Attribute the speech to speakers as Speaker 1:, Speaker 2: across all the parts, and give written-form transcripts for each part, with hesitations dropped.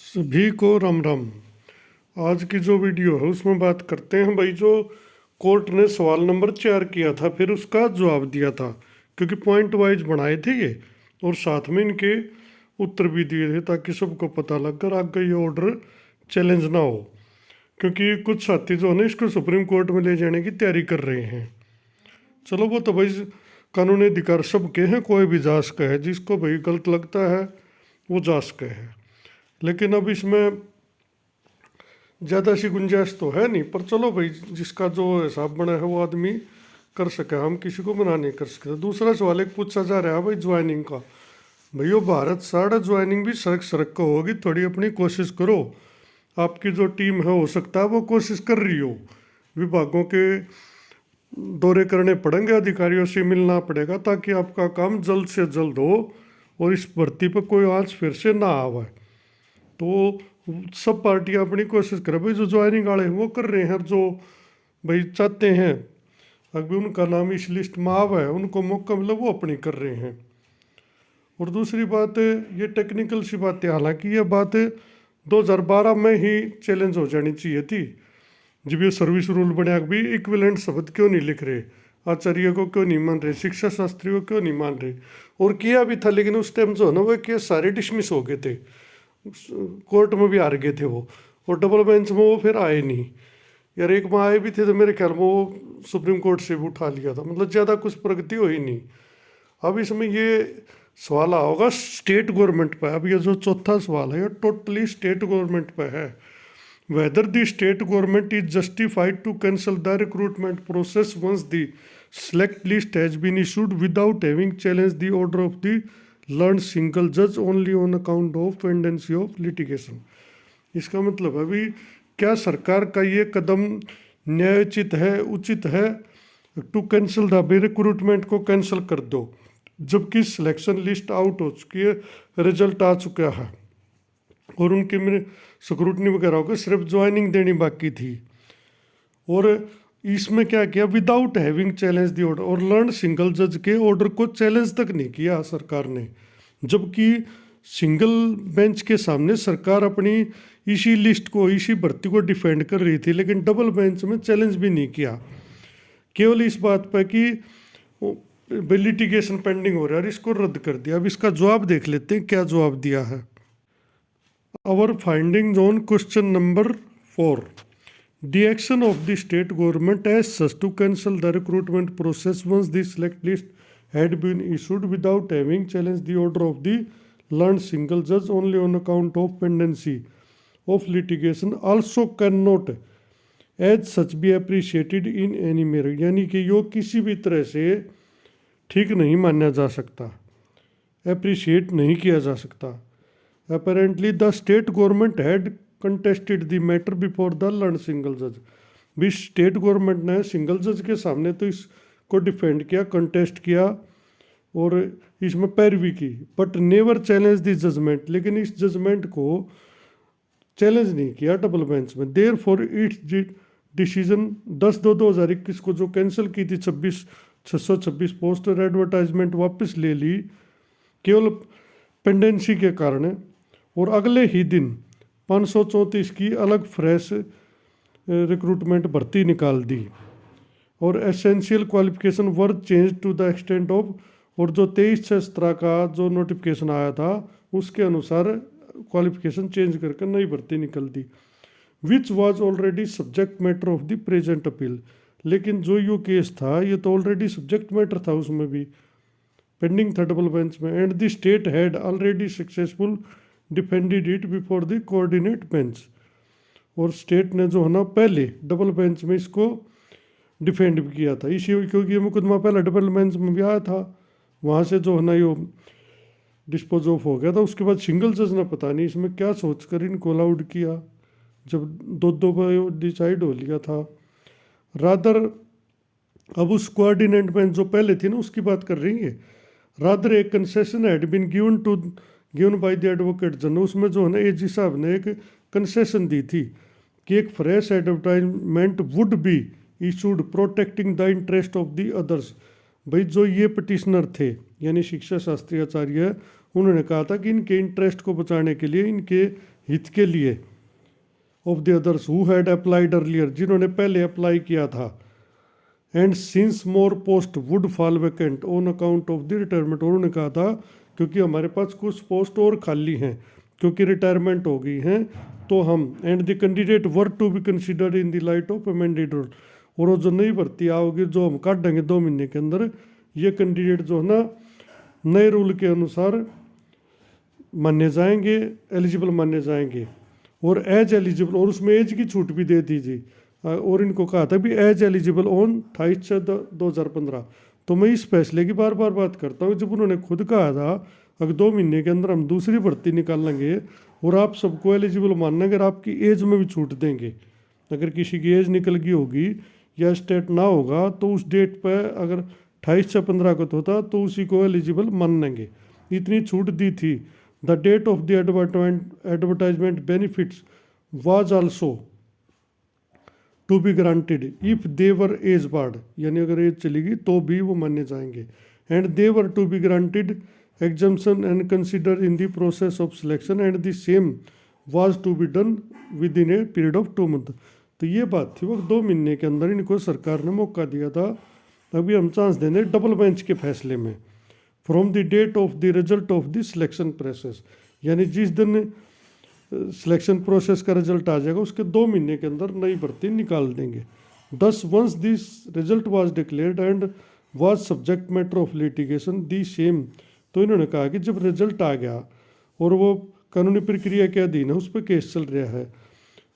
Speaker 1: सभी को राम राम। आज की जो वीडियो है उसमें बात करते हैं भाई, जो कोर्ट ने सवाल नंबर 4 किया था फिर उसका जवाब दिया था, क्योंकि पॉइंट वाइज बनाए थे ये और साथ में इनके उत्तर भी दिए थे ताकि सबको पता लग कर आगे ये ऑर्डर चैलेंज ना हो। क्योंकि कुछ साथी जो है ना इसको सुप्रीम कोर्ट में ले जाने की तैयारी कर रहे हैं। चलो वो तो भाई कानूनी अधिकार सबके हैं, कोई भी जा सके है, जिसको भाई गलत लगता है वो जा सके है। लेकिन अब इसमें ज़्यादा सी गुंजाइश तो है नहीं, पर चलो भाई जिसका जो हिसाब बना है वो आदमी कर सके, हम किसी को मना नहीं कर सकते। दूसरा सवाल एक पूछा जा रहा है भाई ज्वाइनिंग का। भैया भारत साढ़ा ज्वाइनिंग भी सड़क सड़क को होगी, थोड़ी अपनी कोशिश करो। आपकी जो टीम है हो सकता है वो कोशिश कर रही हो, विभागों के दौरे करने पड़ेंगे, अधिकारियों से मिलना पड़ेगा ताकि आपका काम जल्द से जल्द हो और इस भर्ती पर कोई आंच फिर से ना आवे। तो सब पार्टियां अपनी कोशिश करें भाई, जो ज्वाइनिंग वाले हैं वो कर रहे हैं, जो भाई चाहते हैं अभी उनका नाम इस लिस्ट में आवा है, उनको मौका मिला वो अपनी कर रहे हैं। और दूसरी बात ये टेक्निकल सी बात है, हालांकि ये बात 2012 में ही चैलेंज हो जानी चाहिए थी, जब ये सर्विस रूल बने भी इक्विवेलेंट शब्द क्यों नहीं लिख रहे, आचार्य को क्यों नहीं मान रहे, शिक्षा शास्त्री को क्यों नहीं मान रहे। और किया भी था लेकिन उस टाइम जो है ना वो केस सारे डिसमिस हो गए थे, कोर्ट में भी हार गए थे वो, और डबल बेंच में वो फिर आए नहीं। यार एक में आए भी थे तो मेरे ख्याल में वो सुप्रीम कोर्ट से भी उठा लिया था, मतलब ज़्यादा कुछ प्रगति हुई नहीं। अब इसमें ये सवाल होगा स्टेट गवर्नमेंट पर। अब ये जो चौथा सवाल है ये टोटली स्टेट गवर्नमेंट पर है। Whether the state government is justified to cancel the recruitment process once the select list has been issued without having challenged the order of the learned single judge only on account of pendency of litigation। इसका मतलब अभी क्या सरकार का ये कदम न्यायोचित है, उचित है टू कैंसिल द रिक्रूटमेंट को कैंसिल कर दो, जबकि सिलेक्शन लिस्ट आउट हो चुकी है, रिजल्ट आ चुका है और उनकी मेरे स्क्रूटनी वगैरह होकर सिर्फ ज्वाइनिंग देनी बाकी थी। और इसमें क्या किया, विदाउट हैविंग चैलेंज दी ऑर्डर, और लर्न सिंगल जज के ऑर्डर को चैलेंज तक नहीं किया सरकार ने, जबकि सिंगल बेंच के सामने सरकार अपनी इसी लिस्ट को, इसी भर्ती को डिफेंड कर रही थी, लेकिन डबल बेंच में चैलेंज भी नहीं किया, केवल इस बात पर कि लिटिगेशन पेंडिंग हो रहा है, इसको रद्द कर दिया। अब इसका जवाब देख लेते हैं क्या जवाब दिया है। Our findings on question number 4, the action of the state government as such to cancel the recruitment process once the select list had been issued without having challenged the order of the learned single judge only on account of pendency of litigation also cannot as such be appreciated in any manner। यानी कि यो किसी भी तरह से ठीक नहीं माना जा सकता, अप्रिशिएट नहीं किया जा सकता। apparently the state government had contested the matter before the learned single judge। भी स्टेट गवर्नमेंट ने सिंगल जज के सामने तो इसको डिफेंड किया, कंटेस्ट किया और इसमें पैरवी की, but never challenge the judgement, लेकिन इस जजमेंट को चैलेंज नहीं किया डबल बेंच में। देयर फॉर इट्स डिसीजन 10/2/2021 को जो कैंसिल की थी 626 पोस्ट और एडवर्टाइजमेंट वापस ले ली केवल पेंडेंसी के कारण, और अगले ही दिन 534 की अलग फ्रेश रिक्रूटमेंट भर्ती निकाल दी, और essential qualification were change to the extent of, और जो 23/6 का जो नोटिफिकेशन आया था उसके अनुसार क्वालिफिकेशन चेंज करके नई भर्ती निकल दी, which was already subject matter of the present appeal. लेकिन जो यो केस था ये तो ऑलरेडी सब्जेक्ट मैटर था, उसमें भी पेंडिंग था डबल बेंच में, and the state had already successful defended it before the coordinate bench. और स्टेट ने जो है ना पहले डबल बेंच में इसको डिफेंड भी किया था, इसी क्योंकि ये मुकदमा पहले डबल बेंच में भी आया था, वहाँ से जो है ना ये डिस्पोज ऑफ हो गया था। उसके बाद सिंगल जज ने पता नहीं इसमें क्या सोचकर इनको अलाउड किया, जब 2 डिसाइड हो लिया था। रादर अब उस कोऑर्डिनेट बेंच जो पहले थी ना उसकी बात कर रही है, रादर एक concession had been given by the advocate general, उसमें जो है ना एजी साहब ने एक कंसेशन दी थी कि एक fresh advertisement would be issued protecting the interest of the others. भाई जो ये पटिशनर थे यानी शिक्षा शास्त्री आचार्य, उन्होंने कहा था कि इनके इंटरेस्ट को बचाने के लिए, इनके हित के लिए, of the others who had applied earlier, जिन्होंने पहले अप्लाई किया था, and since more post would fall vacant on account of the retirement, और उन्होंने कहा था क्योंकि हमारे पास कुछ पोस्ट और खाली हैं क्योंकि रिटायरमेंट हो गई हैं, तो हम and the candidate were to be considered in the light of amended rule, और वो जो नई भर्ती आओगी जो हम काटेंगे 2 महीने के अंदर, ये कैंडिडेट जो है ना नए रूल के अनुसार माने जाएंगे, एलिजिबल माने जाएंगे, और एज एलिजिबल, और उसमें एज की छूट भी दे दीजिए। और इनको कहा था भी एज एलिजिबल ऑन 28/6/2015। तो मैं इस फैसले की बार बार बात करता हूँ, जब उन्होंने खुद कहा था अगर 2 महीने के अंदर हम दूसरी भर्ती निकाल लेंगे और आप सबको एलिजिबल मान लेंगे, अगर आपकी एज में भी छूट देंगे, अगर किसी की एज निकल गई होगी या स्टेट ना होगा तो उस डेट पर अगर 28/6/15 को होता तो उसी को एलिजिबल मान लेंगे, इतनी छूट दी थी। The date of the advertisement benefits was also to be granted if they were age barred, यानी अगर एज चलेगी तो भी वो माने जाएंगे, and they were to be granted exemption and consider in the process of selection, and the same was to be done within a period of 2 month. तो ये बात थी वो 2 महीने के अंदर इनको सरकार ने मौका दिया था। अभी हम चांस देने डबल बेंच के फैसले में, from the date of the result of the selection process, यानी जिस दिन सिलेक्शन प्रोसेस का रिजल्ट आ जाएगा उसके 2 महीने के अंदर नई भर्ती निकाल देंगे। Thus once this result was declared and was subject matter of litigation the same, तो इन्होंने कहा कि जब रिजल्ट आ गया और वो कानूनी प्रक्रिया के अधीन है, उस पर केस चल रहा है,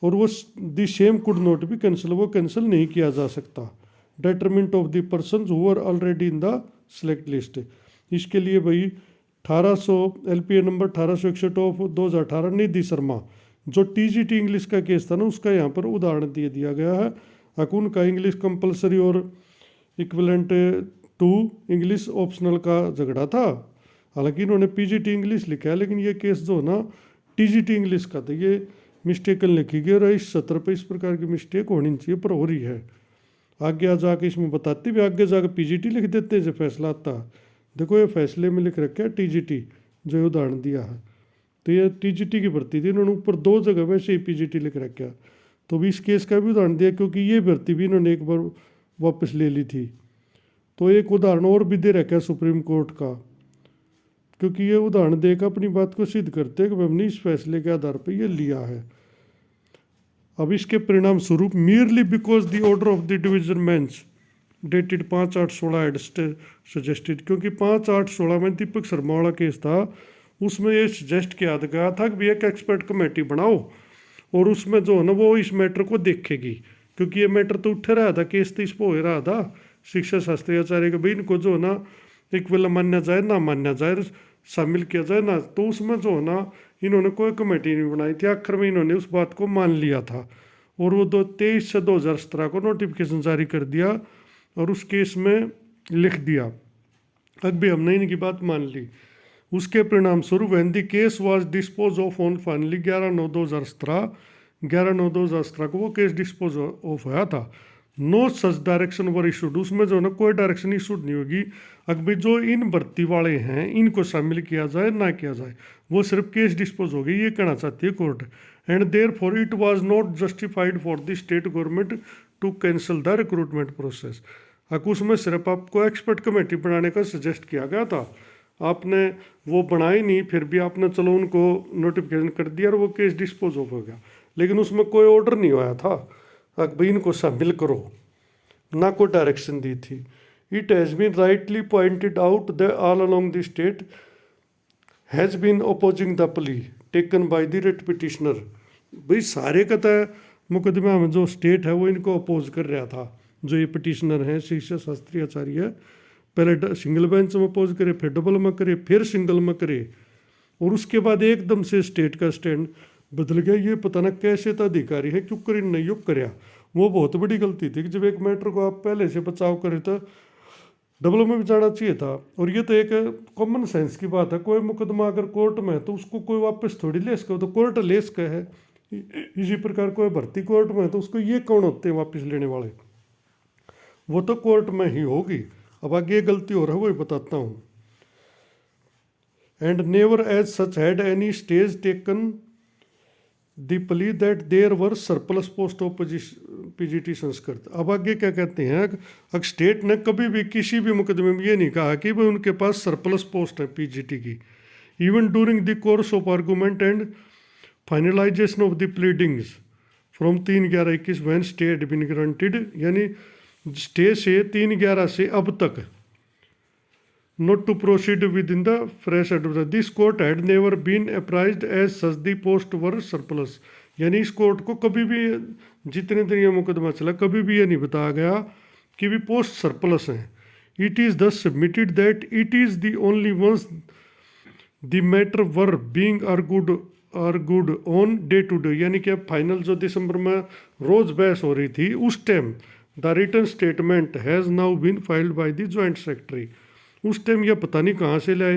Speaker 1: और वो the same could not be cancel, वो कैंसिल नहीं किया जा सकता, detriment of the person who are already in the select list. इसके लिए भाई 1800 LPA number 1861 of 2018 Nidhi Sharma, जो TGT इंग्लिश का केस था ना, उसका यहाँ पर उदाहरण दिया गया है। अकुन का इंग्लिश कंपलसरी और इक्विवेलेंट टू इंग्लिश ऑप्शनल का झगड़ा था, हालांकि इन्होंने PGT इंग्लिश लिखा है, लेकिन ये केस जो ना TGT इंग्लिश का था, ये मिस्टेकन लिखी गई, और इस सत्र पर इस प्रकार की मिस्टेक होनी चाहिए पर हो रही है। आगे जाके इसमें बताते भी, आगे जाकर PGT लिख देते हैं जब फैसला आता। देखो ये फैसले में लिख रखा है TGT, जो उदाहरण दिया है, तो ये TGT की भर्ती थी, इन्होंने ऊपर 2 जगह वैसे ही PGT लिख रखा है। तो भी इस केस का भी उदाहरण दिया क्योंकि ये भर्ती भी इन्होंने एक बार वापस ले ली थी। तो एक उदाहरण और भी दे रखा है सुप्रीम कोर्ट का, क्योंकि ये उदाहरण देकर अपनी बात को सिद्ध करते हैं कि हमने इस फैसले के आधार पर ये लिया है। अब इसके परिणाम स्वरूप merely because the order of the division bench dated 5/8/16 had suggested, क्योंकि 5/8/16 में दीपक शर्मा वाला केस था, उसमें ये सजेस्ट किया गया था कि एक एक्सपर्ट कमेटी बनाओ और उसमें जो है ना वो इस मैटर को देखेगी, क्योंकि ये मैटर तो उठ रहा था, केस तो इस पर हो रहा था शिक्षा शास्त्री आचार्य के भाई इनको जो है ना इक्वल मान्या जाए ना मान्या जाए, शामिल किया जाए ना, तो उसमें जो है ना इन्होंने कोई कमेटी नहीं बनाई थी। आखिर में इन्होंने उस बात को मान लिया था और वो 23/6/2017 को नोटिफिकेशन जारी कर दिया और उस केस में लिख दिया। अब भी हमने इनकी बात मान ली। उसके परिणाम स्वरूप when the case was disposed of on finally 11/9/2017 को वो केस डिस्पोज ऑफ हुआ था। No such direction were issued, उसमें जो ना कोई डायरेक्शन इशूड नहीं होगी अगर जो इन भर्ती वाले हैं इनको शामिल किया जाए ना किया जाए, वो सिर्फ केस डिस्पोज हो गई, ये कहना चाहती है court. And therefore it was not justified for the state government to cancel the recruitment process. अगर उसमें सिर्फ आपको एक्सपर्ट कमेटी बनाने का सजेस्ट किया गया था, आपने वो बनाई नहीं, फिर भी आपने चलो उनको नोटिफिकेशन कर दिया और वो केस डिस्पोज ऑफ हो गया, लेकिन उसमें कोई ऑर्डर नहीं आया था भाई इनको शामिल करो, ना कोई डायरेक्शन दी थी। It has been rightly pointed out the all along the state has been opposing the plea taken by the writ petitioner. भाई सारे का तो मुकदमा में जो स्टेट है वो इनको अपोज कर रहा था, जो ये पिटिशनर हैं शिक्षा शास्त्री आचार्य, पहले सिंगल बेंच में अपोज करे, फिर डबल में करे, फिर सिंगल में करे, और उसके बाद एकदम से स्टेट का स्टैंड बदल गया। ये पता ना कैसे तो अधिकारी है क्यों कर नहीं युग कराया, वो बहुत बड़ी गलती थी कि जब एक मैटर को आप पहले से बचाव करे तो डबल में भी जाना चाहिए था। और ये तो एक कॉमन सेंस की बात है, कोई मुकदमा अगर कोर्ट में है तो उसको कोई वापस थोड़ी ले सके, तो कोर्ट ले सके है। इसी प्रकार कोई भर्ती कोर्ट में है तो उसको ये कौन होते हैं वापस लेने वाले, वो तो कोर्ट में ही होगी। अब आगे गलती हो रहा है वही बताता हूँ। and never as such had any stage taken the plea that there were surplus post of PGT Sanskrit. अब आगे क्या कहते हैं, अगर स्टेट ने कभी भी किसी भी मुकदमे में ये नहीं कहा कि भाई उनके पास सरप्लस पोस्ट है पीजीटी की। Even during the course of argument and finalisation of the pleadings from 3/11/21 when stay had been granted, यानी स्टे से 3/11 से अब तक not to proceed within the fresh advertisement. This court had never been apprised as such the post were surplus. यानी इस court को कभी भी जितने दिन ये मुकदमा चला कभी भी ये नहीं बताया गया कि भी पोस्ट सरप्लस हैं। It is thus submitted that it is the only ones the matter were being argued on day to day, यानी कि अब फाइनल जो दिसंबर में रोज बहस हो रही थी उस time the written statement has now been filed by the joint secretary. उस टाइम यह पता नहीं कहाँ से लाए।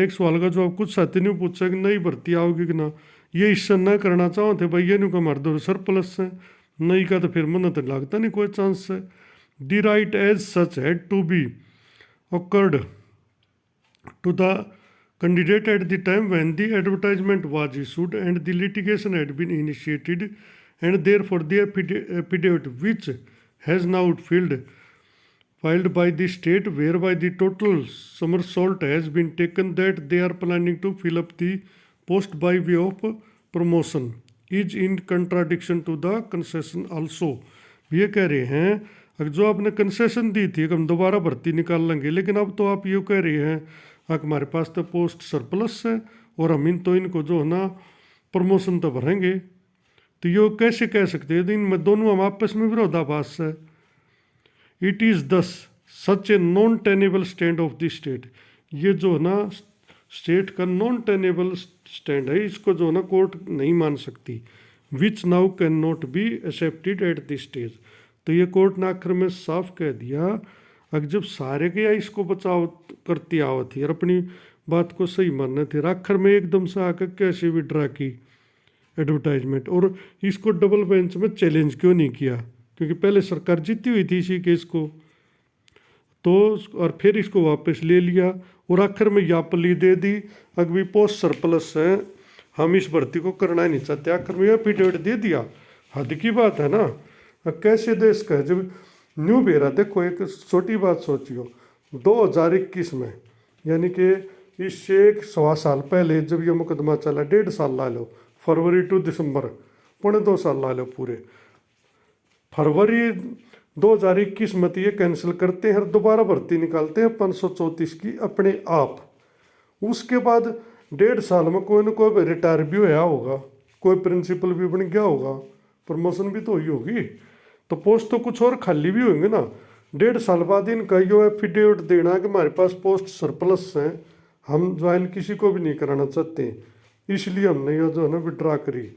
Speaker 1: एक सवाल का जवाब कुछ साथी ने पूछा कि नई भर्ती आओगी कि ना, ये इससे न करना चाहो थे भाई, ये नहीं का मार दो सरप्लस है, नई का तो फिर मन तो लगता नहीं कोई चांस है। The right as such had to be occurred to the candidate at the time when the advertisement was issued and the litigation had been initiated, and therefore the affidavit which has now filed by the state whereby the total somersault has been taken that they are planning to fill up the post by way of promotion is in contradiction to the concession also। ये कह रहे हैं अगर जो आपने concession दी थी कि हम दोबारा भर्ती निकाल लेंगे, लेकिन अब तो आप ये कह रहे हैं कि हमारे पास तो पोस्ट सरप्लस है और हम इनको जो है ना प्रमोशन तो भरेंगे, तो ये कैसे कह सकते हैं? इनमें दोनों हम आपस में विरोधाभास है। It is this such a non tenable stand of the state, ये जो है ना स्टेट का नॉन टेनेबल स्टैंड है, इसको जो है ना कोर्ट नहीं मान सकती। Which now can not be accepted at the stage. तो ये कोर्ट ने आखिर में साफ कह दिया, अगर जब सारे के या इसको बचाव करती आवत थी और अपनी बात को सही मानने थे, आखिर में एकदम से आकर कैसे विड्रा की एडवर्टाइजमेंट, और इसको डबल बेंच में चैलेंज क्यों नहीं किया? क्योंकि पहले सरकार जीती हुई थी इसी केस को, तो और फिर इसको वापस ले लिया और आखिर में या प्ली दे दी अगर भी पोस्ट सरप्लस है, हम इस भर्ती को करना ही नहीं चाहते, आखिर में एफिडेविट दे दिया। हद की बात है ना, कैसे देश का है। जब न्यू बेरा देखो, एक छोटी बात सोचियो, 2021 में यानी कि इससे 1.25 साल पहले जब ये मुकदमा चला, 1.5 साल ला लो, फरवरी टू दिसंबर, 2.25 साल ला लो पूरे। फरवरी 2021 में तो ये कैंसिल करते हैं और दोबारा भर्ती निकालते हैं 534 की अपने आप। उसके बाद 1.5 साल में कोई ना कोई रिटायर भी होया होगा, कोई प्रिंसिपल भी बन गया होगा, प्रमोशन भी तो हुई होगी, तो पोस्ट तो कुछ और खाली भी होंगे ना। 1.5 साल बाद इनका यो एफिडेविट देना कि हमारे पास पोस्ट सरप्लस हैं, हम ज्वाइन किसी को भी नहीं कराना चाहते, इसलिए हमने यह जो है ना विड्रा करी,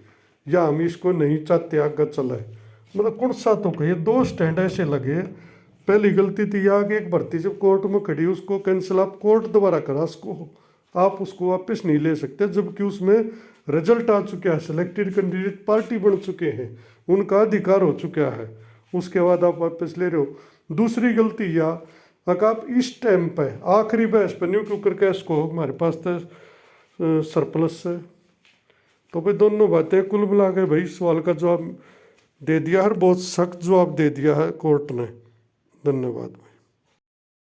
Speaker 1: या हम इसको नहीं चाहते आगे चले। मतलब कौन सा तो कहिए, 2 स्टैंड ऐसे लगे। पहली गलती थी यह कि एक भर्ती जब कोर्ट में खड़ी उसको कैंसिल आप कोर्ट दोबारा करा, उसको आप उसको वापस नहीं ले सकते, जबकि उसमें रिजल्ट आ चुका है, सिलेक्टेड कैंडिडेट पार्टी बन चुके हैं, उनका अधिकार हो चुका है, उसके बाद आप वापस ले रहे हो। दूसरी गलती यह अगर आप इस टाइम पे आखिरी बहस पर न्यू क्यों करके इसको हमारे पास तो सरप्लस है, तो भाई दोनों बातें कुल मिला के भाई सवाल का जवाब दे दिया है, बहुत सख्त जवाब दे दिया है कोर्ट ने। धन्यवाद।